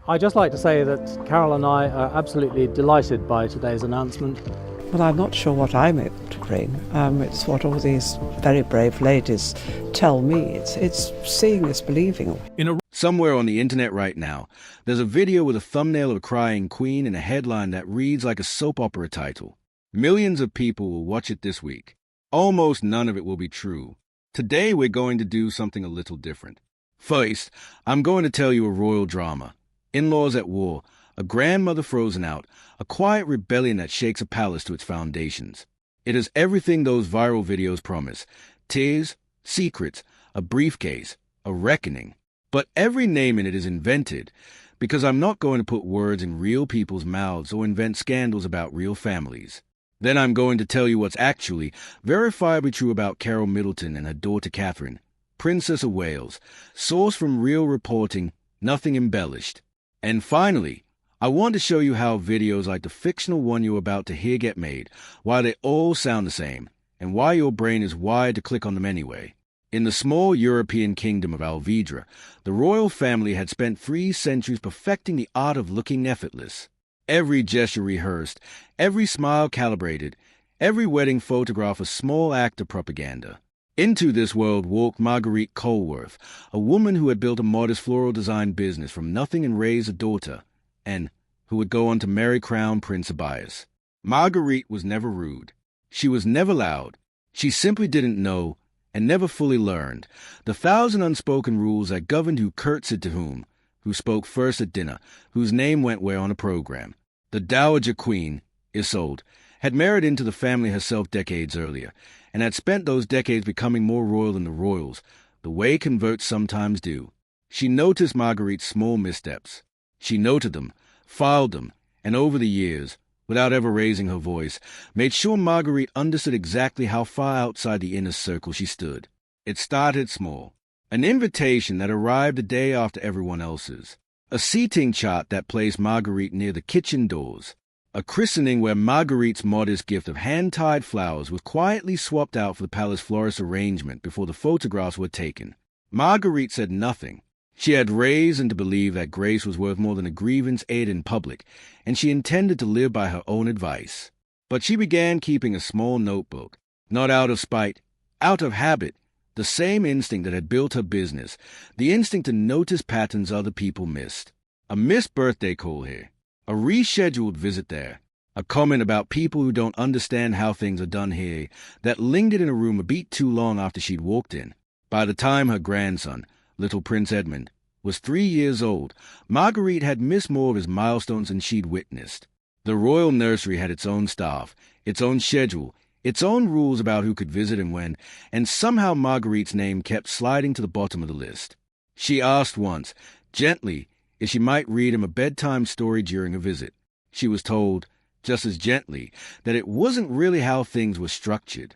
I'd just like to say that Carole and I are absolutely delighted by today's announcement. Well, I'm not sure what I'm able to bring. It's what all these very brave ladies tell me. It's seeing is believing. Somewhere on the internet right now, there's a video with a thumbnail of a crying queen and a headline that reads like a soap opera title. Millions of people will watch it this week. Almost none of it will be true. Today we're going to do something a little different. First, I'm going to tell you a royal drama. In-laws at war, a grandmother frozen out, a quiet rebellion that shakes a palace to its foundations. It is everything those viral videos promise. Tears, secrets, a briefcase, a reckoning. But every name in it is invented, because I'm not going to put words in real people's mouths or invent scandals about real families. Then I'm going to tell you what's actually verifiably true about Carole Middleton and her daughter Catherine, Princess of Wales, sourced from real reporting, nothing embellished. And finally, I want to show you how videos like the fictional one you're about to hear get made, why they all sound the same, and why your brain is wired to click on them anyway. In the small European kingdom of Alvidra, the royal family had spent 3 centuries perfecting the art of looking effortless. Every gesture rehearsed, every smile calibrated, every wedding photograph a small act of propaganda. Into this world walked Marguerite Colworth, a woman who had built a modest floral design business from nothing and raised a daughter, and who would go on to marry Crown Prince Tobias. Marguerite was never rude. She was never loud. She simply didn't know, and never fully learned, the 1,000 unspoken rules that governed who curtsied to whom, who spoke first at dinner, whose name went where on a program. The Dowager Queen, Isolde, had married into the family herself decades earlier, and had spent those decades becoming more royal than the royals, the way converts sometimes do. She noticed Marguerite's small missteps. She noted them, filed them, and over the years, without ever raising her voice, made sure Marguerite understood exactly how far outside the inner circle she stood. It started small. An invitation that arrived a day after everyone else's. A seating chart that placed Marguerite near the kitchen doors. A christening where Marguerite's modest gift of hand-tied flowers was quietly swapped out for the palace florist arrangement before the photographs were taken. Marguerite said nothing. She had raised and to believe that grace was worth more than a grievance aired in public, and she intended to live by her own advice. But she began keeping a small notebook, not out of spite, out of habit, the same instinct that had built her business, the instinct to notice patterns other people missed. A missed birthday call here. A rescheduled visit there. A comment about people who don't understand how things are done here that lingered in a room a beat too long after she'd walked in. By the time her grandson, little Prince Edmund, was 3 years old, Marguerite had missed more of his milestones than she'd witnessed. The royal nursery had its own staff, its own schedule, its own rules about who could visit and when, and somehow Marguerite's name kept sliding to the bottom of the list. She asked once, gently, if she might read him a bedtime story during a visit. She was told, just as gently, that it wasn't really how things were structured.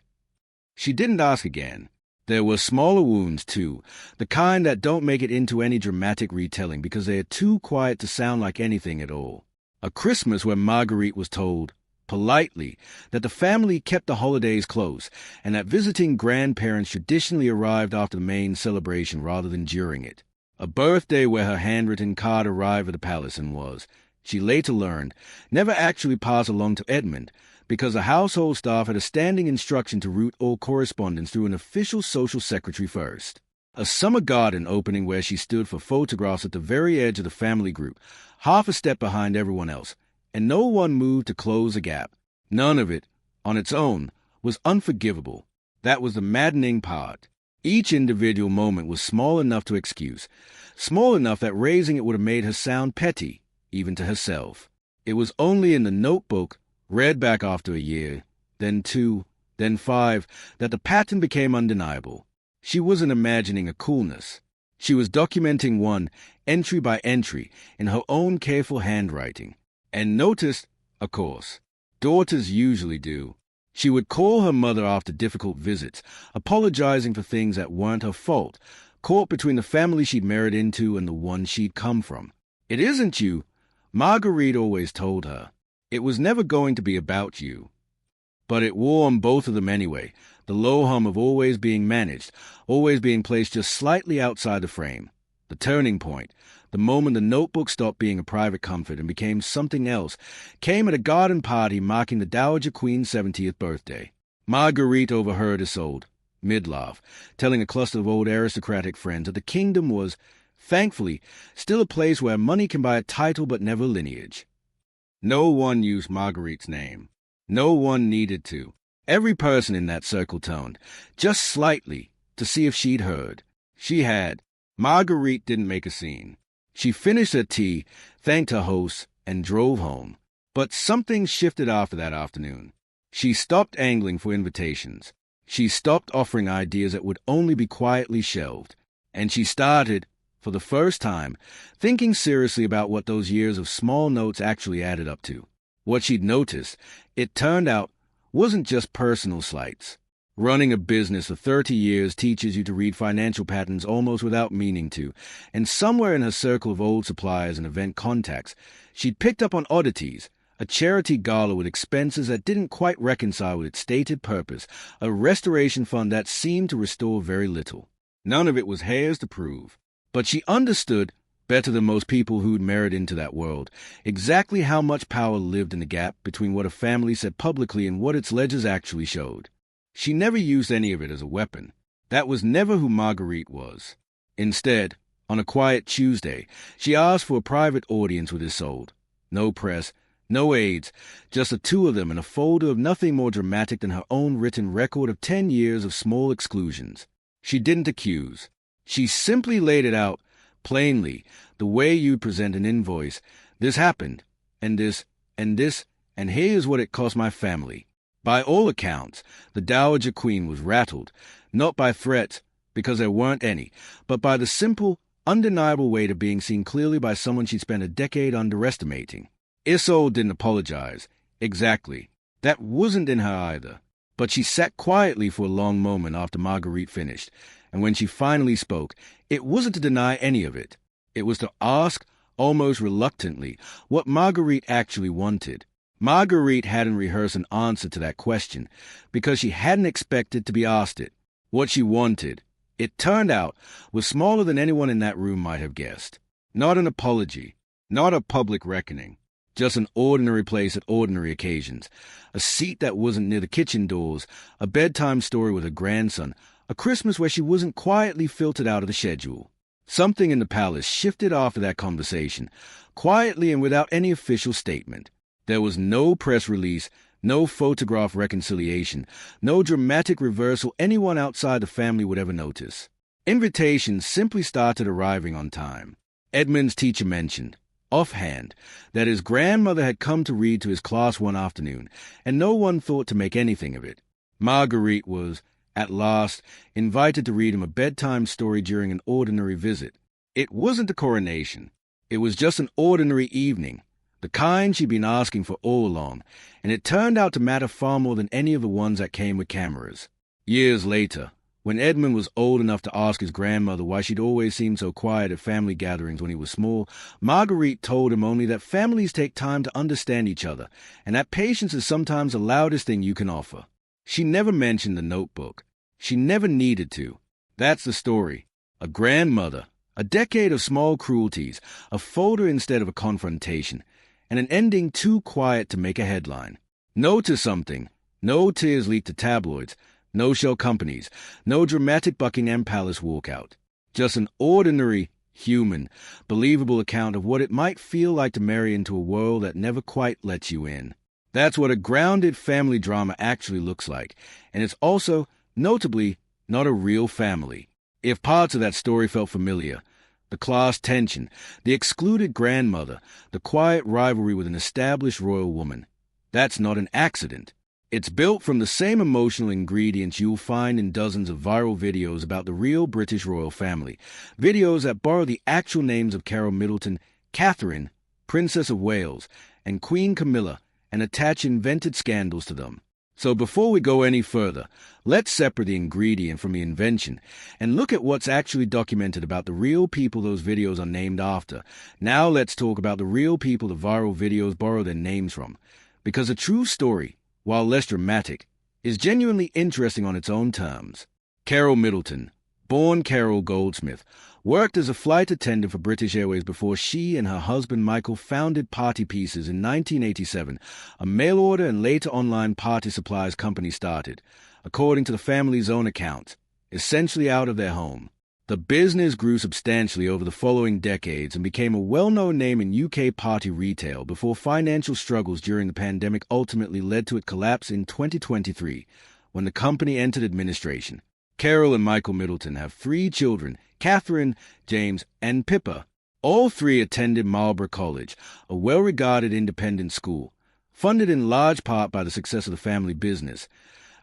She didn't ask again. There were smaller wounds, too, the kind that don't make it into any dramatic retelling because they are too quiet to sound like anything at all. A Christmas where Marguerite was told, politely, that the family kept the holidays close and that visiting grandparents traditionally arrived after the main celebration rather than during it. A birthday where her handwritten card arrived at the palace and was, she later learned, never actually passed along to Edmund because the household staff had a standing instruction to route all correspondence through an official social secretary first. A summer garden opening where she stood for photographs at the very edge of the family group, half a step behind everyone else, and no one moved to close the gap. None of it, on its own, was unforgivable. That was the maddening part. Each individual moment was small enough to excuse, small enough that raising it would have made her sound petty, even to herself. It was only in the notebook, read back after a year, then 2, then 5, that the pattern became undeniable. She wasn't imagining a coolness. She was documenting one, entry by entry, in her own careful handwriting. And noticed, of course, daughters usually do. She would call her mother after difficult visits, apologizing for things that weren't her fault, caught between the family she'd married into and the one she'd come from. It isn't you, Marguerite always told her. It was never going to be about you. But it wore on both of them anyway, the low hum of always being managed, always being placed just slightly outside the frame. The turning point, The moment the notebook stopped being a private comfort and became something else came at a garden party marking the Dowager Queen's 70th birthday. Marguerite overheard Isolde, mid-laugh, telling a cluster of old aristocratic friends that the kingdom was, thankfully, still a place where money can buy a title but never lineage. No one used Marguerite's name. No one needed to. Every person in that circle toned, just slightly, to see if she'd heard. She had. Marguerite didn't make a scene. She finished her tea, thanked her host, and drove home. But something shifted after that afternoon. She stopped angling for invitations. She stopped offering ideas that would only be quietly shelved. And she started, for the first time, thinking seriously about what those years of small notes actually added up to. What she'd noticed, it turned out, wasn't just personal slights. Running a business for 30 years teaches you to read financial patterns almost without meaning to, and somewhere in her circle of old suppliers and event contacts, she'd picked up on oddities, a charity gala with expenses that didn't quite reconcile with its stated purpose, a restoration fund that seemed to restore very little. None of it was hers to prove. But she understood, better than most people who'd married into that world, exactly how much power lived in the gap between what a family said publicly and what its ledgers actually showed. She never used any of it as a weapon. That was never who Marguerite was. Instead, on a quiet Tuesday, she asked for a private audience with Isolde. No press, no aides, just the two of them in a folder of nothing more dramatic than her own written record of 10 years of small exclusions. She didn't accuse. She simply laid it out, plainly, the way you'd present an invoice. This happened, and this, and here's what it cost my family. By all accounts, the Dowager Queen was rattled, not by threats, because there weren't any, but by the simple, undeniable weight of being seen clearly by someone she'd spent a decade underestimating. Isolde didn't apologize. Exactly. That wasn't in her either. But she sat quietly for a long moment after Marguerite finished, and when she finally spoke, it wasn't to deny any of it. It was to ask, almost reluctantly, what Marguerite actually wanted. Marguerite hadn't rehearsed an answer to that question, because she hadn't expected to be asked it. What she wanted, it turned out, was smaller than anyone in that room might have guessed. Not an apology, not a public reckoning, just an ordinary place at ordinary occasions, a seat that wasn't near the kitchen doors, a bedtime story with her grandson, a Christmas where she wasn't quietly filtered out of the schedule. Something in the palace shifted after that conversation, quietly and without any official statement. There was no press release, no photograph reconciliation, no dramatic reversal anyone outside the family would ever notice. Invitations simply started arriving on time. Edmund's teacher mentioned, offhand, that his grandmother had come to read to his class one afternoon, and no one thought to make anything of it. Marguerite was, at last, invited to read him a bedtime story during an ordinary visit. It wasn't a coronation. It was just an ordinary evening, the kind she'd been asking for all along, and it turned out to matter far more than any of the ones that came with cameras. Years later, when Edmund was old enough to ask his grandmother why she'd always seemed so quiet at family gatherings when he was small, Marguerite told him only that families take time to understand each other, and that patience is sometimes the loudest thing you can offer. She never mentioned the notebook. She never needed to. That's the story. A grandmother, a decade of small cruelties, a folder instead of a confrontation, and an ending too quiet to make a headline. No to something. No tears leaked to tabloids. No shell companies. No dramatic Buckingham Palace walkout. Just an ordinary, human, believable account of what it might feel like to marry into a world that never quite lets you in. That's what a grounded family drama actually looks like, and it's also, notably, not a real family. If parts of that story felt familiar, the class tension, the excluded grandmother, the quiet rivalry with an established royal woman, that's not an accident. It's built from the same emotional ingredients you'll find in dozens of viral videos about the real British royal family, videos that borrow the actual names of Carole Middleton, Catherine, Princess of Wales, and Queen Camilla, and attach invented scandals to them. So before we go any further, let's separate the ingredient from the invention and look at what's actually documented about the real people those videos are named after. Now let's talk about the real people the viral videos borrow their names from. Because a true story, while less dramatic, is genuinely interesting on its own terms. Carole Middleton, born Carole Goldsmith, worked as a flight attendant for British Airways before she and her husband Michael founded Party Pieces in 1987, a mail-order and later online party supplies company started, according to the family's own account, essentially out of their home. The business grew substantially over the following decades and became a well-known name in UK party retail before financial struggles during the pandemic ultimately led to its collapse in 2023, when the company entered administration. Carole and Michael Middleton have 3 children, Catherine, James, and Pippa. All 3 attended Marlborough College, a well-regarded independent school, funded in large part by the success of the family business.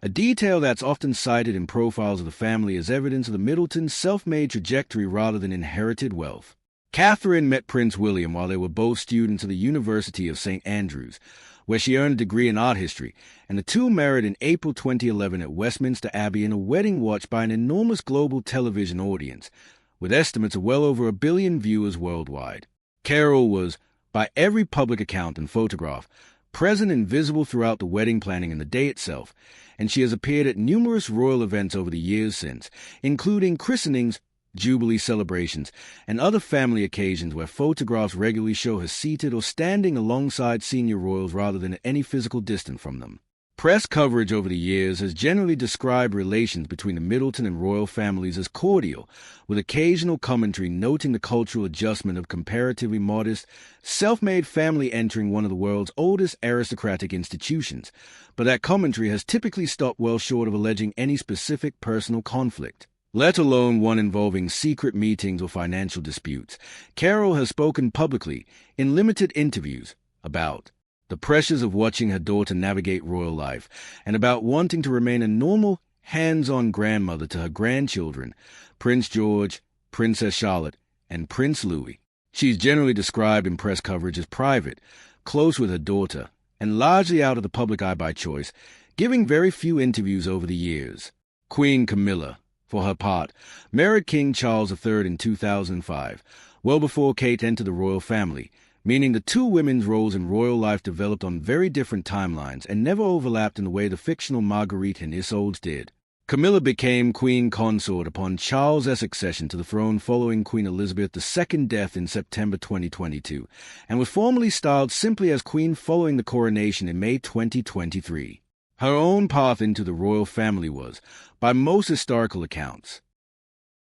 A detail that's often cited in profiles of the family as evidence of the Middletons' self-made trajectory rather than inherited wealth. Catherine met Prince William while they were both students at the University of St. Andrews, where she earned a degree in art history, and the two married in April 2011 at Westminster Abbey in a wedding watched by an enormous global television audience, with estimates of well over 1 billion viewers worldwide. Carole was, by every public account and photograph, present and visible throughout the wedding planning and the day itself, and she has appeared at numerous royal events over the years since, including christenings, jubilee celebrations, and other family occasions where photographs regularly show her seated or standing alongside senior royals rather than at any physical distance from them. Press coverage over the years has generally described relations between the Middleton and royal families as cordial, with occasional commentary noting the cultural adjustment of comparatively modest, self-made family entering one of the world's oldest aristocratic institutions, but that commentary has typically stopped well short of alleging any specific personal conflict, let alone one involving secret meetings or financial disputes. Carole has spoken publicly, in limited interviews, about the pressures of watching her daughter navigate royal life, and about wanting to remain a normal, hands-on grandmother to her grandchildren, Prince George, Princess Charlotte, and Prince Louis. She's generally described in press coverage as private, close with her daughter, and largely out of the public eye by choice, giving very few interviews over the years. Queen Camilla, for her part, married King Charles III in 2005, well before Kate entered the royal family, meaning the two women's roles in royal life developed on very different timelines and never overlapped in the way the fictional Marguerite and Isolde did. Camilla became queen consort upon Charles' accession to the throne following Queen Elizabeth II's death in September 2022, and was formally styled simply as queen following the coronation in May 2023. Her own path into the royal family was, by most historical accounts,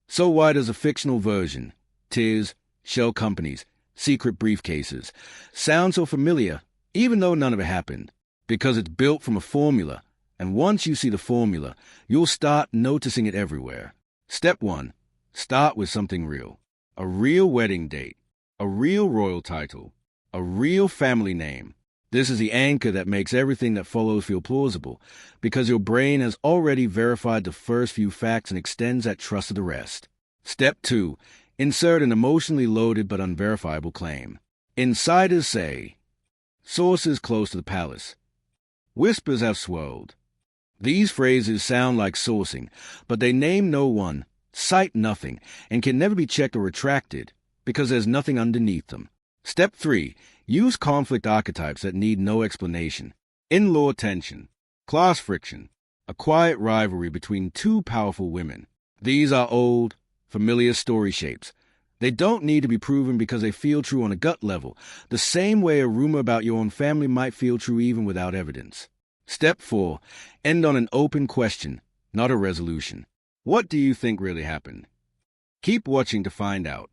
so wide as a fictional version, tears, shell companies, secret briefcases, sound so familiar, even though none of it happened, because it's built from a formula, and once you see the formula, you'll start noticing it everywhere. Step 1. Start with something real. A real wedding date, a real royal title, a real family name. This is the anchor that makes everything that follows feel plausible, because your brain has already verified the first few facts and extends that trust to the rest. Step 2. Insert an emotionally loaded but unverifiable claim. Insiders say, sources close to the palace. Whispers have swirled. These phrases sound like sourcing, but they name no one, cite nothing, and can never be checked or retracted, because there's nothing underneath them. Step 3. Use conflict archetypes that need no explanation. In-law tension, class friction, a quiet rivalry between two powerful women. These are old, familiar story shapes. They don't need to be proven because they feel true on a gut level, the same way a rumor about your own family might feel true even without evidence. Step 4. End on an open question, not a resolution. What do you think really happened? Keep watching to find out.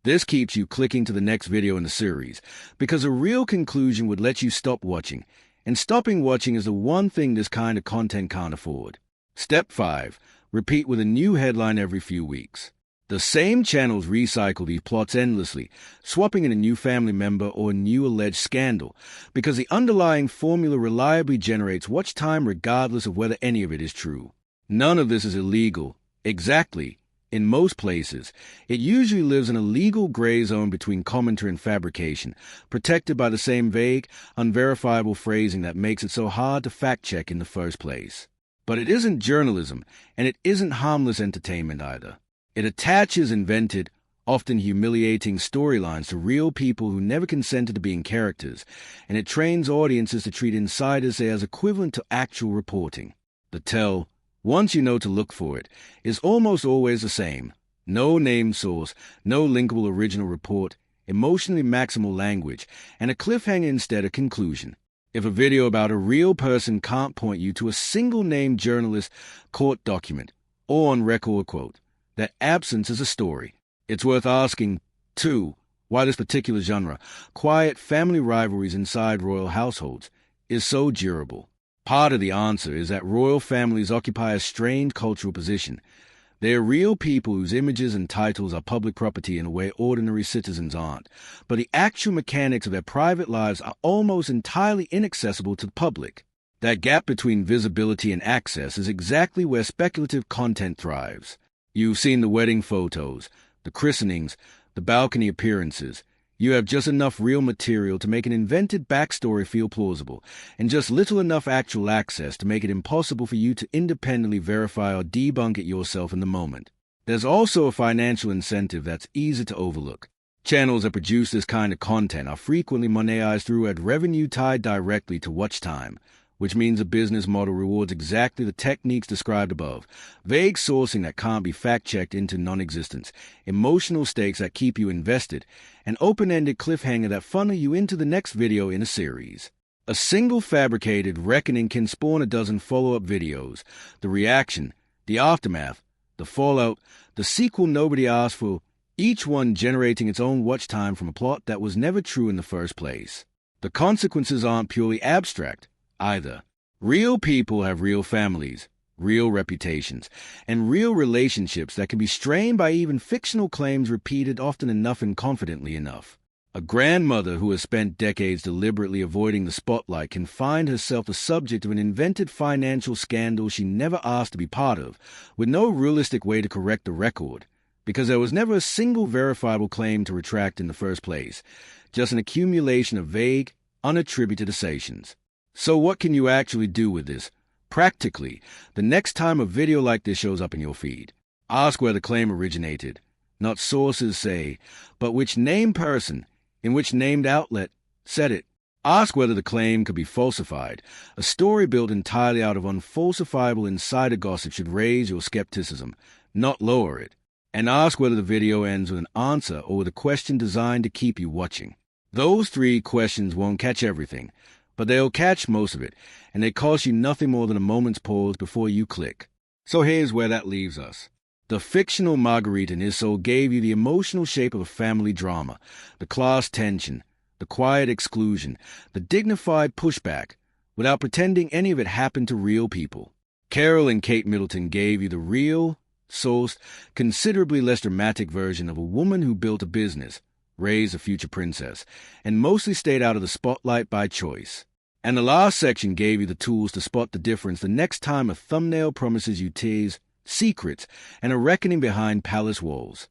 This keeps you clicking to the next video in the series, because a real conclusion would let you stop watching, and stopping watching is the one thing this kind of content can't afford. Step 5. Repeat with a new headline every few weeks. The same channels recycle these plots endlessly, swapping in a new family member or a new alleged scandal, because the underlying formula reliably generates watch time regardless of whether any of it is true. None of this is illegal. Exactly. In most places, it usually lives in a legal gray zone between commentary and fabrication, protected by the same vague, unverifiable phrasing that makes it so hard to fact-check in the first place. But it isn't journalism, and it isn't harmless entertainment either. It attaches invented, often humiliating storylines to real people who never consented to being characters, and it trains audiences to treat insiders as equivalent to actual reporting. The tell, Once you know to look for it, it's almost always the same. No named source, no linkable original report, emotionally maximal language, and a cliffhanger instead of conclusion. If a video about a real person can't point you to a single named journalist, court document, or on record quote, that absence is a story. It's worth asking, too, why this particular genre, quiet family rivalries inside royal households, is so durable. Part of the answer is that royal families occupy a strange cultural position. They are real people whose images and titles are public property in a way ordinary citizens aren't, but the actual mechanics of their private lives are almost entirely inaccessible to the public. That gap between visibility and access is exactly where speculative content thrives. You've seen the wedding photos, the christenings, the balcony appearances. You have just enough real material to make an invented backstory feel plausible, and just little enough actual access to make it impossible for you to independently verify or debunk it yourself in the moment. There's also a financial incentive that's easy to overlook. Channels that produce this kind of content are frequently monetized through ad revenue tied directly to watch time, which means a business model rewards exactly the techniques described above: vague sourcing that can't be fact-checked into non-existence, emotional stakes that keep you invested, an open-ended cliffhanger that funnel you into the next video in a series. A single fabricated reckoning can spawn a dozen follow-up videos. The reaction, the aftermath, the fallout, the sequel nobody asked for, each one generating its own watch time from a plot that was never true in the first place. The consequences aren't purely abstract either. Real people have real families, real reputations, and real relationships that can be strained by even fictional claims repeated often enough and confidently enough. A grandmother who has spent decades deliberately avoiding the spotlight can find herself the subject of an invented financial scandal she never asked to be part of, with no realistic way to correct the record, because there was never a single verifiable claim to retract in the first place, just an accumulation of vague, unattributed assertions. So what can you actually do with this? Practically, the next time a video like this shows up in your feed, ask where the claim originated. Not sources say, but which named person, in which named outlet, said it. Ask whether the claim could be falsified. A story built entirely out of unfalsifiable insider gossip should raise your skepticism, not lower it. And ask whether the video ends with an answer or with a question designed to keep you watching. Those three questions won't catch everything, but they'll catch most of it, and they cost you nothing more than a moment's pause before you click. So here's where that leaves us. The fictional Marguerite and Isolde gave you the emotional shape of a family drama, the class tension, the quiet exclusion, the dignified pushback, without pretending any of it happened to real people. Carole and Kate Middleton gave you the real, sourced, considerably less dramatic version of a woman who built a business, raised a future princess, and mostly stayed out of the spotlight by choice. And the last section gave you the tools to spot the difference the next time a thumbnail promises you tears, secrets, and a reckoning behind palace walls.